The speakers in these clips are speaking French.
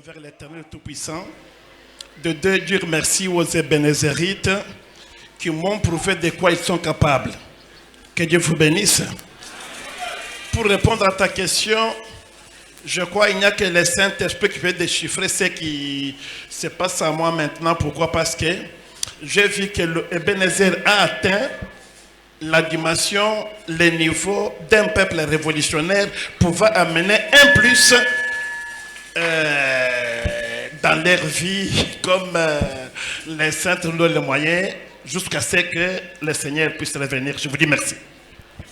envers l'Éternel Tout-Puissant de dire merci aux Ébénézérites qui m'ont prouvé de quoi ils sont capables. Que Dieu vous bénisse. Pour répondre à ta question, je crois qu'il n'y a que le Saint-Esprit qui peut déchiffrer ce qui se passe à moi maintenant. Pourquoi? Parce que j'ai vu que l'Ébénézer a atteint la dimension, le niveau d'un peuple révolutionnaire pouvant amener un plus dans leur vie, comme les saints ont les moyens, jusqu'à ce que le Seigneur puisse revenir. Je vous dis merci.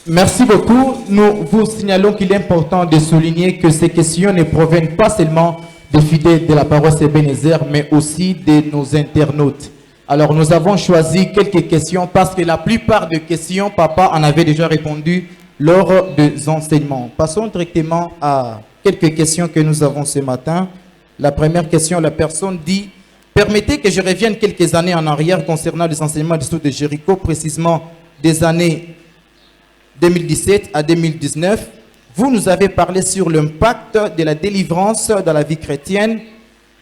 Merci beaucoup. Nous vous signalons qu'il est important de souligner que ces questions ne proviennent pas seulement des fidèles de la paroisse Ebenezer, mais aussi de nos internautes. Alors, nous avons choisi quelques questions parce que la plupart des questions, Papa en avait déjà répondu lors des enseignements. Passons directement à quelques questions que nous avons ce matin. La première question, la personne dit: permettez que je revienne quelques années en arrière concernant les enseignements du Sceau de Jéricho, précisément des années 2017 à 2019. Vous nous avez parlé sur l'impact de la délivrance dans la vie chrétienne,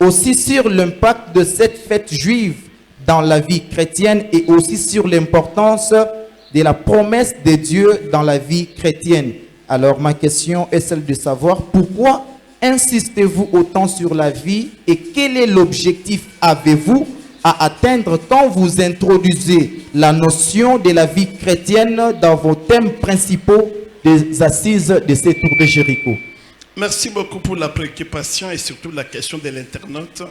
aussi sur l'impact de cette fête juive dans la vie chrétienne et aussi sur l'importance de la promesse de Dieu dans la vie chrétienne. Alors ma question est celle de savoir pourquoi insistez-vous autant sur la vie et quel est l'objectif avez-vous à atteindre quand vous introduisez la notion de la vie chrétienne dans vos thèmes principaux des assises de ces tours de Jéricho? Merci beaucoup pour la préoccupation et surtout la question de l'internaute.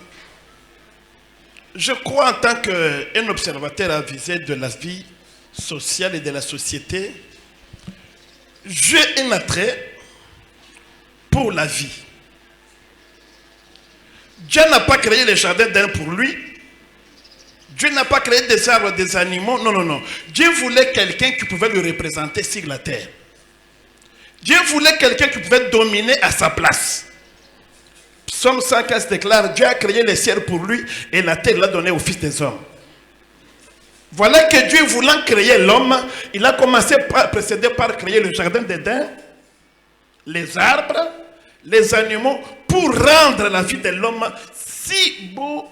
Je crois en tant qu'un observateur avisé de la vie sociale et de la société, j'ai un attrait pour la vie. Dieu n'a pas créé les jardins d'Éden pour lui. Dieu n'a pas créé des arbres, des animaux. Non, non, non. Dieu voulait quelqu'un qui pouvait le représenter sur la terre. Dieu voulait quelqu'un qui pouvait dominer à sa place. Psaume 115 déclare: Dieu a créé les cieux pour lui et la terre l'a donnée aux fils des hommes. Voilà que Dieu, voulant créer l'homme, il a commencé précédé par créer le jardin d'Éden, les arbres, les animaux, pour rendre la vie de l'homme si beau,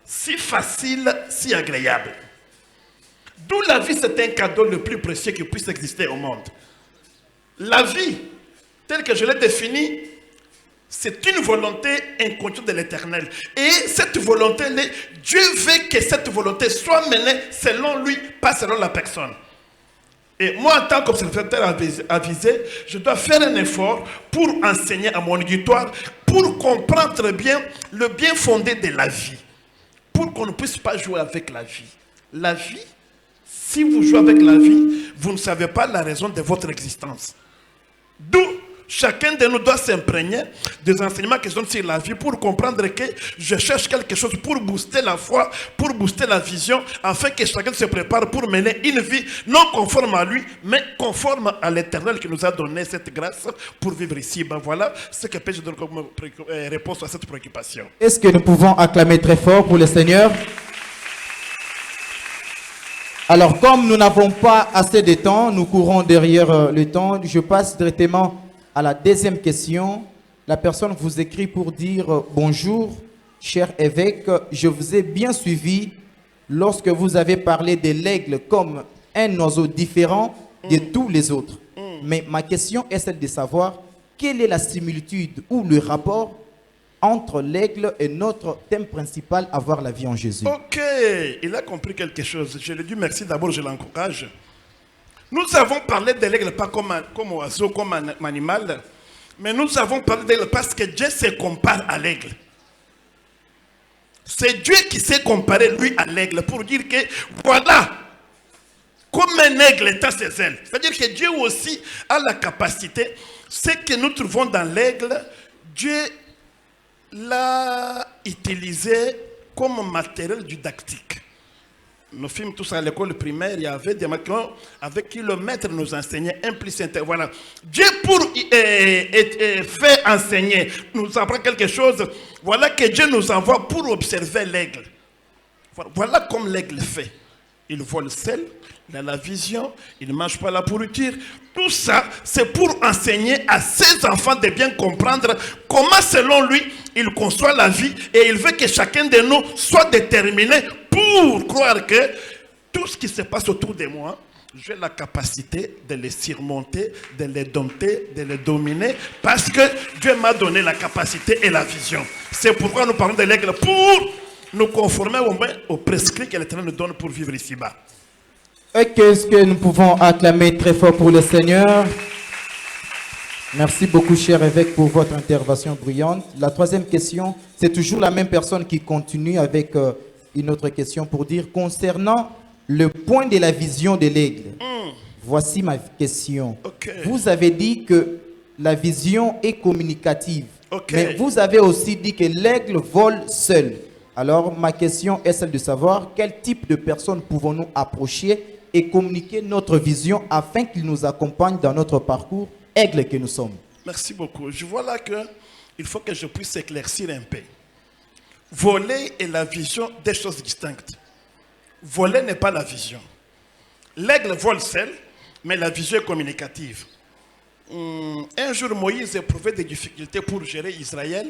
si facile, si agréable. D'où la vie, c'est un cadeau le plus précieux qui puisse exister au monde. La vie, telle que je l'ai définie, c'est une volonté inconnue de l'Éternel. Et cette volonté, Dieu veut que cette volonté soit menée selon lui, pas selon la personne. Et moi, en tant qu'observateur avisé, je dois faire un effort pour enseigner à mon auditoire, pour comprendre bien le bien fondé de la vie, pour qu'on ne puisse pas jouer avec la vie. La vie, si vous jouez avec la vie, vous ne savez pas la raison de votre existence. D'où chacun de nous doit s'imprégner des enseignements qui sont sur la vie pour comprendre que je cherche quelque chose pour booster la foi, pour booster la vision, afin que chacun se prépare pour mener une vie non conforme à lui, mais conforme à l'Éternel qui nous a donné cette grâce pour vivre ici. Ben voilà ce que je donne comme réponse à cette préoccupation. Est-ce que nous pouvons acclamer très fort pour le Seigneur? Alors, comme nous n'avons pas assez de temps, nous courons derrière le temps. Je passe directement à la deuxième question. La personne vous écrit pour dire: bonjour, cher évêque, je vous ai bien suivi lorsque vous avez parlé de l'aigle comme un oiseau différent de tous les autres. Mais ma question est celle de savoir quelle est la similitude ou le rapport entre l'aigle et notre thème principal, avoir la vie en Jésus. Ok, il a compris quelque chose. Je lui dis merci d'abord, je l'encourage. Nous avons parlé de l'aigle pas comme oiseau, comme un animal, mais nous avons parlé de l'aigle parce que Dieu se compare à l'aigle. C'est Dieu qui s'est comparé lui à l'aigle pour dire que voilà, comme un aigle étend ses ailes. C'est-à-dire que Dieu aussi a la capacité, ce que nous trouvons dans l'aigle, Dieu l'a utilisé comme matériel didactique. Nous films tous à l'école primaire, il y avait des macrons avec qui le maître nous enseignait implicite. Voilà. Dieu pour faire enseigner, nous apprend quelque chose. Voilà que Dieu nous envoie pour observer l'aigle. Voilà comme l'aigle fait. Il vole seul, il a la vision, il ne mange pas la pourriture. Tout ça, c'est pour enseigner à ses enfants de bien comprendre comment, selon lui, il conçoit la vie et il veut que chacun de nous soit déterminé pour croire que tout ce qui se passe autour de moi, j'ai la capacité de les surmonter, de les dompter, de les dominer, parce que Dieu m'a donné la capacité et la vision. C'est pourquoi nous parlons de l'aigle, pour nous conformer au moins aux prescrits que l'Éternel nous donne pour vivre ici-bas. Et qu'est-ce que nous pouvons acclamer très fort pour le Seigneur? Merci beaucoup, cher évêque, pour votre intervention brillante. La troisième question, c'est toujours la même personne qui continue avec une autre question pour dire concernant le point de la vision de l'aigle. Voici ma question. Vous avez dit que la vision est communicative, mais vous avez aussi dit que l'aigle vole seul. Alors, ma question est celle de savoir quel type de personnes pouvons-nous approcher et communiquer notre vision afin qu'il nous accompagne dans notre parcours aigle que nous sommes. Merci beaucoup. Je vois là qu'il faut que je puisse éclaircir un peu. Voler et la vision, des choses distinctes. Voler n'est pas la vision. L'aigle vole seul, mais la vision est communicative. Un jour, Moïse éprouvait des difficultés pour gérer Israël.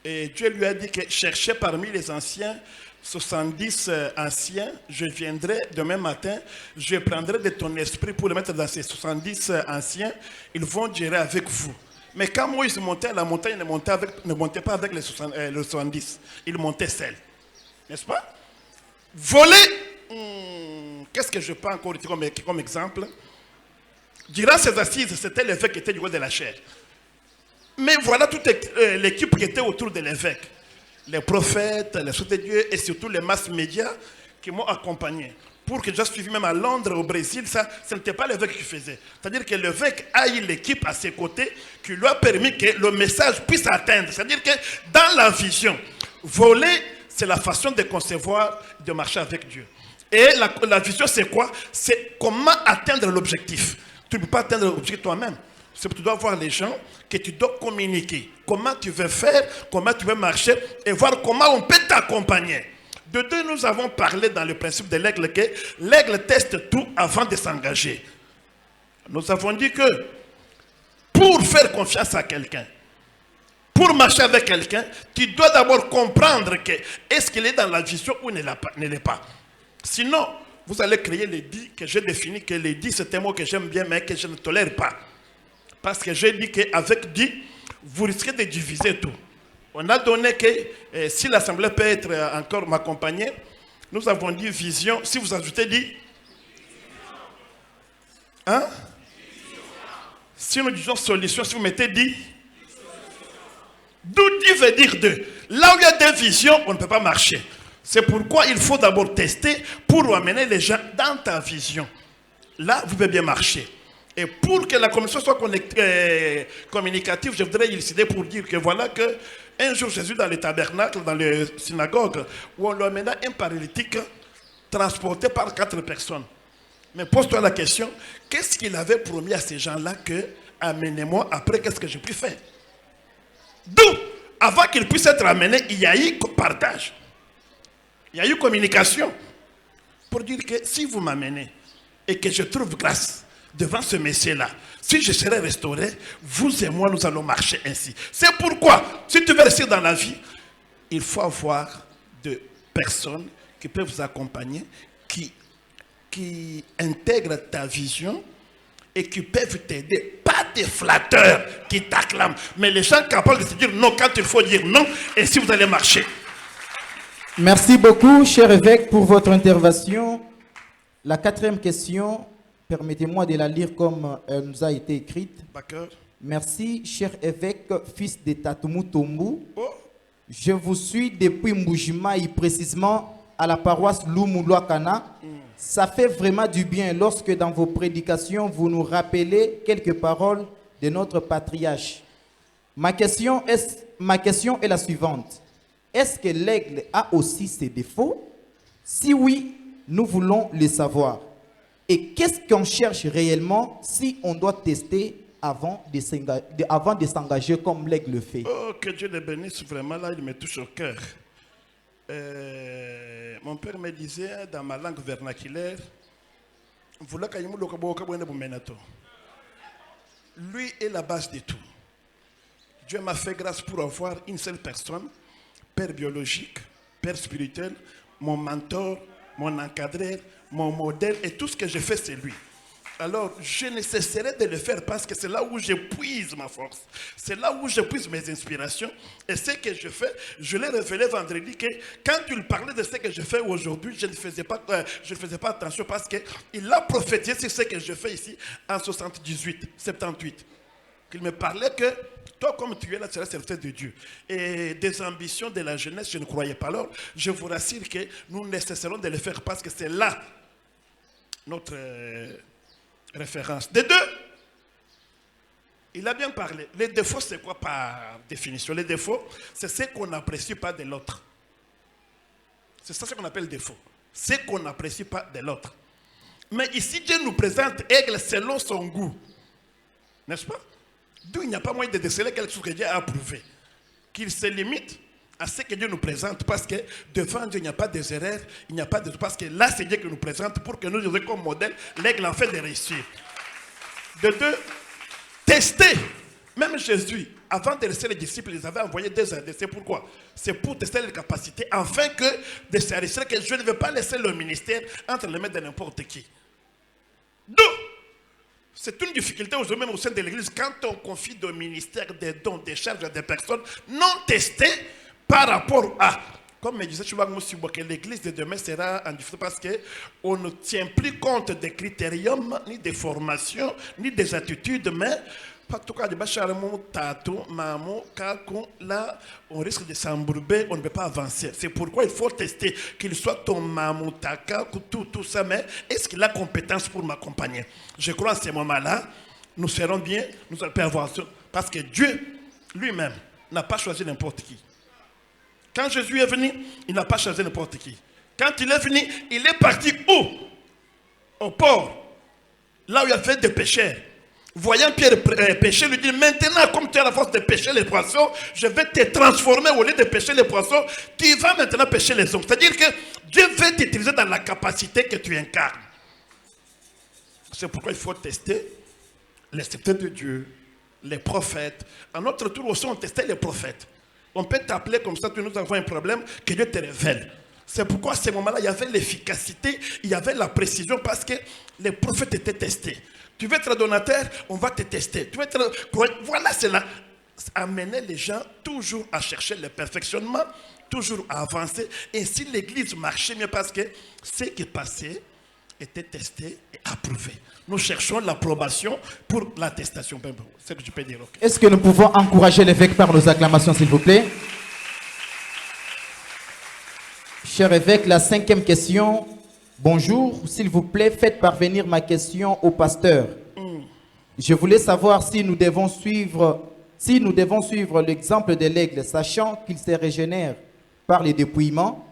Et Dieu lui a dit que cherchez parmi les anciens, 70 anciens, je viendrai demain matin, je prendrai de ton esprit pour le mettre dans ces 70 anciens, ils vont gérer avec vous. Mais quand Moïse montait à la montagne, il ne montait pas avec les 70, il montait seul. N'est-ce pas? Voler, qu'est-ce que je peux encore dire comme exemple? Durant ces assises, c'était l'évêque qui était du haut de la chair. Mais voilà toute l'équipe qui était autour de l'évêque. Les prophètes, les soeurs de Dieu et surtout les masses médias qui m'ont accompagné. Pour que j'ai suivi même à Londres, au Brésil, ça, ce n'était pas l'évêque qui faisait. C'est-à-dire que l'évêque a eu l'équipe à ses côtés qui lui a permis que le message puisse atteindre. C'est-à-dire que dans la vision, voler, c'est la façon de concevoir, de marcher avec Dieu. Et la vision, c'est quoi? C'est comment atteindre l'objectif. Tu ne peux pas atteindre l'objectif toi-même. C'est que tu dois voir les gens, que tu dois communiquer. Comment tu veux faire, comment tu veux marcher et voir comment on peut t'accompagner. De deux, nous avons parlé dans le principe de l'aigle que l'aigle teste tout avant de s'engager. Nous avons dit que pour faire confiance à quelqu'un, pour marcher avec quelqu'un, tu dois d'abord comprendre que est-ce qu'il est dans la vision ou ne l'est pas. Sinon, vous allez créer les dits que j'ai définis, que les dits c'est un mot que j'aime bien mais que je ne tolère pas. Parce que j'ai dit qu'avec dit, vous risquez de diviser tout. On a donné que si l'Assemblée peut être encore m'accompagner, nous avons dit vision. Si vous ajoutez dit, hein? Si nous disons solution, si vous mettez dit, d'où dit veut dire deux. Là où il y a des visions, on ne peut pas marcher. C'est pourquoi il faut d'abord tester pour amener les gens dans ta vision. Là, vous pouvez bien marcher. Et pour que la commission soit communicative, je voudrais illustrer pour dire que voilà que un jour Jésus dans le tabernacle, dans le synagogue, où on lui amena un paralytique transporté par 4 personnes. Mais pose-toi la question, qu'est-ce qu'il avait promis à ces gens-là que amenez-moi après, qu'est-ce que je puis faire? D'où, avant qu'il puisse être amené, il y a eu partage. Il y a eu communication. Pour dire que si vous m'amenez et que je trouve grâce devant ce monsieur-là, si je serai restauré, vous et moi, nous allons marcher ainsi. C'est pourquoi, si tu veux rester dans la vie, il faut avoir des personnes qui peuvent vous accompagner, qui intègrent ta vision et qui peuvent t'aider. Pas des flatteurs qui t'acclament, mais les gens capables de se dire non quand il faut dire non, et si vous allez marcher. Merci beaucoup, cher évêque, pour votre intervention. La 4e question, permettez-moi de la lire comme elle nous a été écrite. D'accord. Merci, cher évêque, fils de Tatumu Tombu. Oh. Je vous suis depuis Mbujimaï, précisément à la paroisse Lumuluakana. Ça fait vraiment du bien lorsque dans vos prédications, vous nous rappelez quelques paroles de notre patriarche. Ma question est la suivante. Est-ce que l'aigle a aussi ses défauts? Si oui, nous voulons les savoir. Et qu'est-ce qu'on cherche réellement si on doit tester avant de s'engager comme l'aigle le fait? Oh, que Dieu le bénisse vraiment, là, il me touche au cœur. Mon père me disait dans ma langue vernaculaire, lui est la base de tout. Dieu m'a fait grâce pour avoir une seule personne, père biologique, père spirituel, mon mentor, mon encadreur, mon modèle, et tout ce que je fais, c'est lui. Alors, je ne cesserai de le faire parce que c'est là où je puise ma force. C'est là où je puise mes inspirations. Et ce que je fais, je l'ai révélé vendredi que quand il parlait de ce que je fais aujourd'hui, je ne faisais pas attention parce qu'il a prophétisé sur ce que je fais ici en 78. Qu'il me parlait que toi, comme tu es là, tu seras serviteur de Dieu. Et des ambitions de la jeunesse, je ne croyais pas. Alors, je vous rassure que nous ne cesserons de le faire parce que c'est là notre référence. De deux, il a bien parlé. Les défauts, c'est quoi par définition? Les défauts, c'est ce qu'on n'apprécie pas de l'autre. C'est ça ce qu'on appelle défaut. Ce qu'on n'apprécie pas de l'autre. Mais ici, Dieu nous présente aigle selon son goût. N'est-ce pas? D'où il n'y a pas moyen de déceler quelque chose que Dieu a approuvé. Qu'il se limite à ce que Dieu nous présente, parce que devant Dieu, il n'y a pas des erreurs, il n'y a pas de... Parce que là, c'est Dieu qui nous présente pour que nous ayons comme modèle l'aigle en fait de réussir. De deux, tester. Même Jésus, avant de laisser les disciples, ils avaient envoyé des aides. C'est pourquoi? C'est pour tester les capacités, afin que de s'arrêter que je ne veux pas laisser le ministère entre les mains de n'importe qui. D'où c'est une difficulté aujourd'hui même au sein de l'Église quand on confie des ministères, des dons, des charges à des personnes non testées par rapport à, comme me disait Chouba Moussouba, que l'Église de demain sera en difficulté parce qu'on ne tient plus compte des critériums, ni des formations, ni des attitudes, mais là, on risque de s'embourber, on ne peut pas avancer. C'est pourquoi il faut tester qu'il soit ton mamou, tout ça, mais est-ce qu'il a compétence pour m'accompagner? Je crois à ce moment-là, nous serons bien, nous allons avoir ça, parce que Dieu lui-même n'a pas choisi n'importe qui. Quand Jésus est venu, il n'a pas choisi n'importe qui. Quand il est venu, il est parti où? Au port, là où il y avait des pêcheurs. Voyant Pierre pêcher, il lui dit, maintenant, comme tu as la force de pêcher les poissons, je vais te transformer au lieu de pêcher les poissons, tu vas maintenant pêcher les hommes. C'est-à-dire que Dieu veut t'utiliser dans la capacité que tu incarnes. C'est pourquoi il faut tester les serviteurs de Dieu, les prophètes. À notre tour aussi, on testait les prophètes. On peut t'appeler comme ça, nous avons un problème, que Dieu te révèle. C'est pourquoi à ce moment-là, il y avait l'efficacité, il y avait la précision, parce que les prophètes étaient testés. Tu veux être donateur, on va te tester. Tu veux être... Voilà, c'est là. Amener les gens toujours à chercher le perfectionnement, toujours à avancer. Et si l'Église marchait mieux, parce que ce qui passait était testé et approuvé. Nous cherchons l'approbation pour l'attestation. C'est ce que je peux dire. Okay. Est-ce que nous pouvons encourager l'évêque par nos acclamations, s'il vous plaît? Cher évêque, la 5e question. Bonjour, s'il vous plaît, faites parvenir ma question au pasteur. Je voulais savoir si nous devons suivre l'exemple de l'aigle, sachant qu'il se régénère par les dépouillements,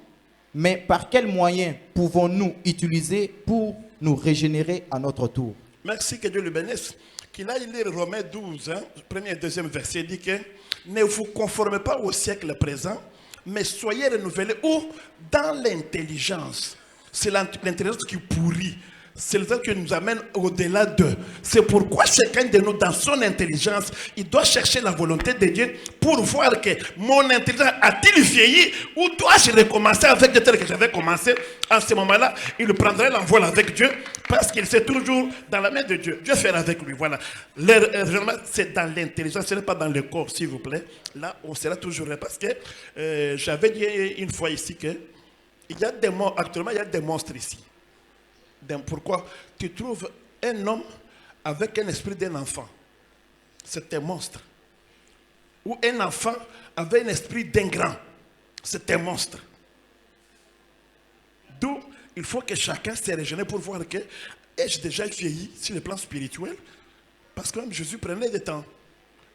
mais par quels moyens pouvons-nous utiliser pour nous régénérer à notre tour? Merci, que Dieu le bénisse. Qu'il aille lire Romains 12, premier et deuxième verset, dit que ne vous conformez pas au siècle présent, mais soyez renouvelés où? Dans l'intelligence. C'est l'intelligence qui pourrit. C'est le qui nous amène au-delà d'eux. C'est pourquoi chacun de nous, dans son intelligence, il doit chercher la volonté de Dieu pour voir que mon intelligence a-t-il vieilli ou dois-je recommencer avec Dieu tel que j'avais commencé. En ce moment-là, il prendrait l'envol avec Dieu parce qu'il sait toujours dans la main de Dieu. Dieu fera avec lui. Voilà. C'est dans l'intelligence, ce n'est pas dans le corps, s'il vous plaît. Là, on sera toujours là. Parce que j'avais dit une fois ici que actuellement, il y a des monstres ici. Pourquoi? Tu trouves un homme avec un esprit d'un enfant. C'est un monstre. Ou un enfant avec un esprit d'un grand. C'est un monstre. D'où il faut que chacun se régénère pour voir que ai-je déjà vieilli sur le plan spirituel? Parce que même Jésus prenait des temps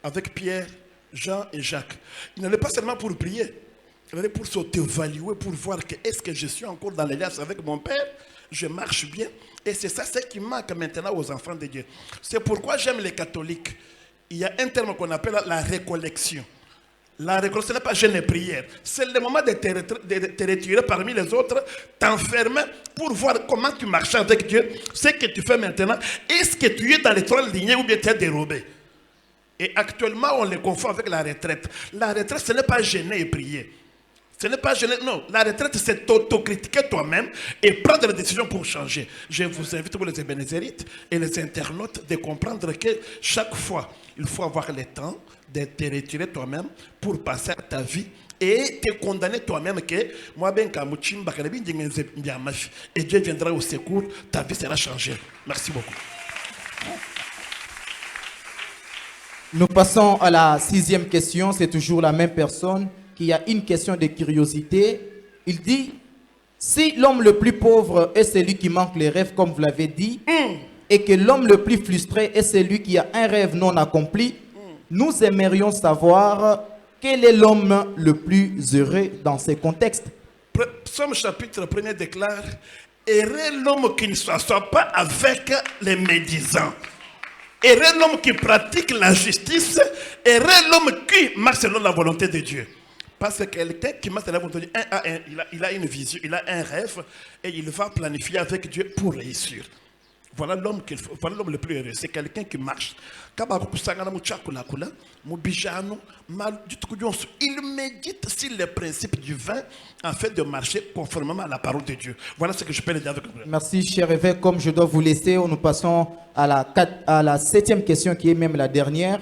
avec Pierre, Jean et Jacques. Il n'allait pas seulement pour prier. Il allait pour s'auto-évaluer, pour voir que est-ce que je suis encore dans l'alliance avec mon Père? Je marche bien. Et c'est ça, ce qui manque maintenant aux enfants de Dieu. C'est pourquoi j'aime les catholiques. Il y a un terme qu'on appelle la récollection. La récollection, ce n'est pas jeûne et prière. C'est le moment de te retirer parmi les autres, t'enfermer pour voir comment tu marches avec Dieu. Ce que tu fais maintenant, est-ce que tu es dans les trois lignées ou bien tu es dérobé? Et actuellement, on les confond avec la retraite. La retraite, ce n'est pas gêner et prier. Ce n'est pas gêner, non. La retraite, c'est t'autocritiquer toi-même et prendre des décisions pour changer. Je vous invite, vous les Ebenezérites et les internautes, de comprendre que chaque fois, il faut avoir le temps de te retirer toi-même pour passer à ta vie et te condamner toi-même que moi, ben, et Dieu viendra au secours, ta vie sera changée. Merci beaucoup. Nous passons à la 6e question. C'est toujours la même personne qui a une question de curiosité. Il dit, si l'homme le plus pauvre est celui qui manque les rêves, comme vous l'avez dit, et que l'homme le plus frustré est celui qui a un rêve non accompli, nous aimerions savoir quel est l'homme le plus heureux dans ces contextes. Psaume chapitre 1er déclare, heureux l'homme qui ne s'assoit pas avec les médisants. Heureux l'homme qui pratique la justice. Heureux l'homme qui marche selon la volonté de Dieu. Parce que quelqu'un qui marche selon la volonté de Dieu, il a une vision, il a un rêve et il va planifier avec Dieu pour réussir. Voilà l'homme le plus heureux. C'est quelqu'un qui marche. Il médite sur les principes du vin afin de marcher conformément à la parole de Dieu. Voilà ce que je peux le dire avec vous. Merci, cher évêque. Comme je dois vous laisser, nous passons à la 7e question qui est même la dernière.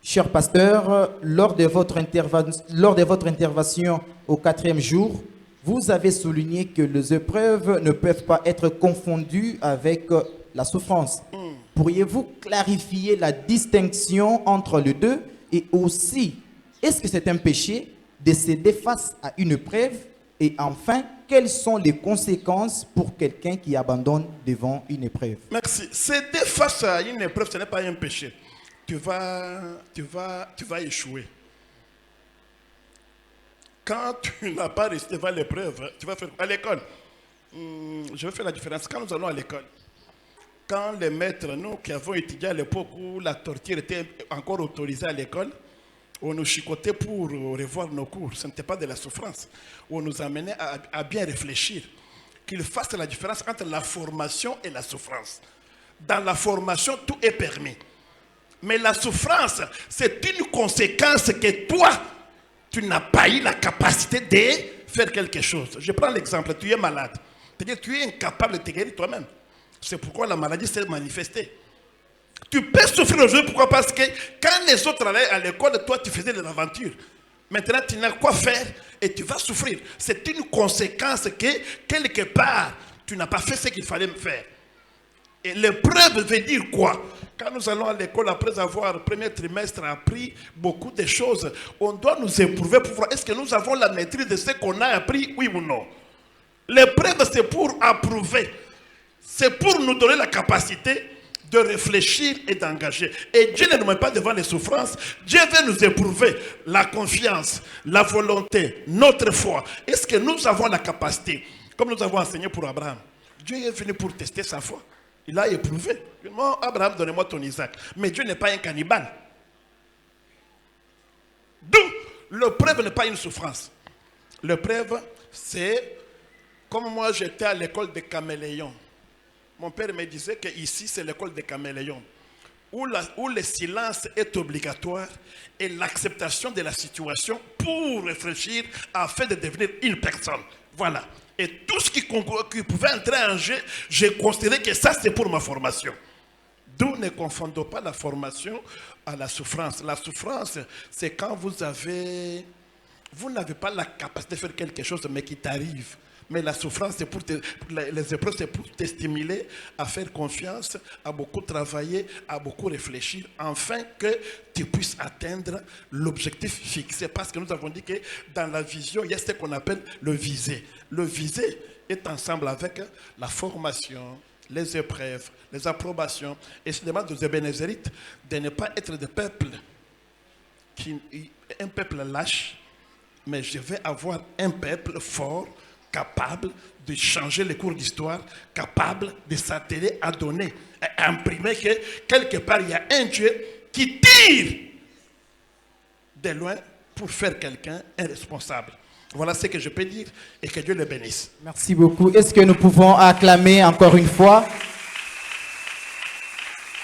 Cher pasteur, lors de votre intervention au 4e jour, vous avez souligné que les épreuves ne peuvent pas être confondues avec la souffrance. Pourriez-vous clarifier la distinction entre les deux? Et aussi, est-ce que c'est un péché de céder face à une épreuve? Et enfin, quelles sont les conséquences pour quelqu'un qui abandonne devant une épreuve? Merci. Céder face à une épreuve, ce n'est pas un péché. Tu vas échouer. Quand tu n'as pas réussi devant l'épreuve, tu vas faire à l'école. Je vais faire la différence. Quand nous allons à l'école, quand les maîtres, nous qui avons étudié à l'époque où la torture était encore autorisée à l'école, on nous chicotait pour revoir nos cours. Ce n'était pas de la souffrance. On nous amenait à bien réfléchir. Qu'il fasse la différence entre la formation et la souffrance. Dans la formation, tout est permis. Mais la souffrance, c'est une conséquence que toi, tu n'as pas eu la capacité de faire quelque chose. Je prends l'exemple, tu es malade. C'est-à-dire tu es incapable de te guérir toi-même. C'est pourquoi la maladie s'est manifestée. Tu peux souffrir aujourd'hui, pourquoi? Parce que quand les autres allaient à l'école, toi tu faisais de l'aventure. Maintenant tu n'as quoi faire et tu vas souffrir. C'est une conséquence que quelque part, tu n'as pas fait ce qu'il fallait faire. Et l'épreuve veut dire quoi? Quand nous allons à l'école, après avoir le premier trimestre appris beaucoup de choses, on doit nous éprouver pour voir est-ce que nous avons la maîtrise de ce qu'on a appris, oui ou non. L'épreuve, c'est pour approuver. C'est pour nous donner la capacité de réfléchir et d'engager. Et Dieu ne nous met pas devant les souffrances. Dieu veut nous éprouver la confiance, la volonté, notre foi. Est-ce que nous avons la capacité, comme nous avons enseigné pour Abraham? Dieu est venu pour tester sa foi. Il a éprouvé. Moi, Abraham, donnez-moi ton Isaac. Mais Dieu n'est pas un cannibale. D'où l'épreuve n'est pas une souffrance. L'épreuve, c'est comme moi j'étais à l'école des caméléons. Mon père me disait qu'ici c'est l'école des caméléons. Où le silence est obligatoire et l'acceptation de la situation pour réfléchir afin de devenir une personne. Voilà. Et tout ce qui pouvait entrer en jeu, j'ai considéré que ça c'est pour ma formation. D'où ne confondons pas la formation à la souffrance. La souffrance, c'est quand vous n'avez pas la capacité de faire quelque chose mais qui t'arrive. Mais la souffrance, c'est pour les épreuves, c'est pour te stimuler à faire confiance, à beaucoup travailler, à beaucoup réfléchir, afin que tu puisses atteindre l'objectif fixé. Parce que nous avons dit que dans la vision, il y a ce qu'on appelle le visé. Le visé est ensemble avec la formation, les épreuves, les approbations. Et je demande aux Ebenezérites de ne pas être des peuples un peuple lâche, mais je vais avoir un peuple fort, capable de changer les cours d'histoire, capable de s'atteler à donner, à imprimer que quelque part il y a un Dieu qui tire de loin pour faire quelqu'un un responsable. Voilà ce que je peux dire et que Dieu le bénisse. Merci beaucoup. Est-ce que nous pouvons acclamer encore une fois?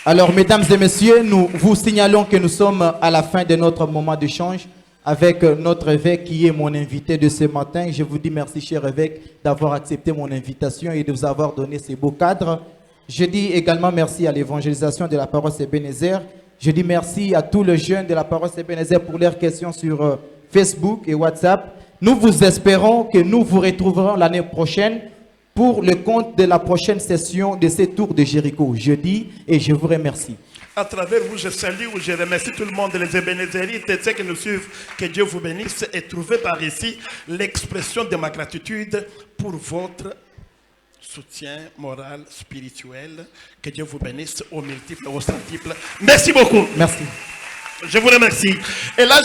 Alors, mesdames et messieurs, nous vous signalons que nous sommes à la fin de notre moment d'échange avec notre évêque qui est mon invité de ce matin. Je vous dis merci, cher évêque, d'avoir accepté mon invitation et de vous avoir donné ces beaux cadres. Je dis également merci à l'évangélisation de la paroisse Ebenezer. Je dis merci à tous les jeunes de la paroisse Ebenezer pour leurs questions sur Facebook et WhatsApp. Nous vous espérons que nous vous retrouverons l'année prochaine pour le compte de la prochaine session de ces tours de Jéricho, jeudi, et je vous remercie. À travers vous, je salue ou je remercie tout le monde, les Ebenezerites et ceux qui nous suivent. Que Dieu vous bénisse et trouvez par ici l'expression de ma gratitude pour votre soutien moral, spirituel. Que Dieu vous bénisse au multiple, au centuple. Merci beaucoup. Merci. Je vous remercie. Et là,